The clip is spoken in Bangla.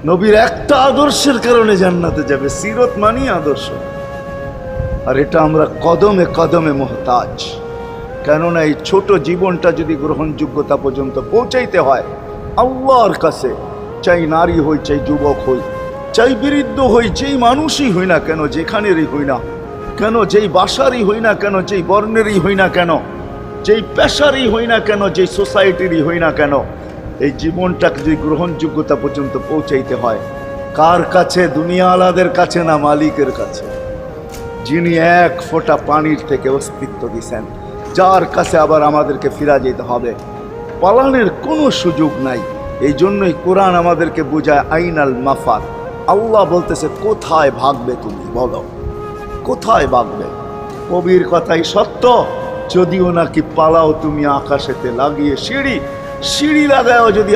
নবীর একটা আদর্শের কারণে জান্নাতে যাবে। সিরত মানি আদর্শ, আর এটা আমরা কদমে কদমে মুহতাজ। কেননা এই ছোট জীবনটা যদি গ্রহণযোগ্যতা পর্যন্ত পৌঁছাইতে হয় আল্লাহর কাছে, চাই নারী হই, চাই যুবক হই, চাই বৃদ্ধ হই, যেই মানুষই হই না কেন, যেখানেরই হই না কেন, যেই বাসারই হই না কেন, যেই বর্ণেরই হই না কেন, যেই পেশারই হই না কেন, যেই সোসাইটিরই হই না কেন, এই জীবনটাকে যদি গ্রহণযোগ্যতা পর্যন্ত পৌঁছাইতে হয় কার কাছে? দুনিয়াওয়ালাদের কাছে না, মালিকের কাছে, যিনি এক ফোঁটা পানির থেকে অস্তিত্ব দিয়েছেন, যার কাছে আবার আমাদেরকে ফিরা যেতে হবে। পালানের কোনো সুযোগ নাই। এই জন্যই কোরআন আমাদেরকে বোঝায় আইনাল মাফার। আল্লাহ বলতেছে কোথায় ভাগবে তুমি, বলো কোথায় ভাগবে? কবির কথাই সত্য, যদিও নাকি পালাও তুমি আকাশেতে লাগিয়ে সিঁড়ি, সিঁড়ি লাগাও যদি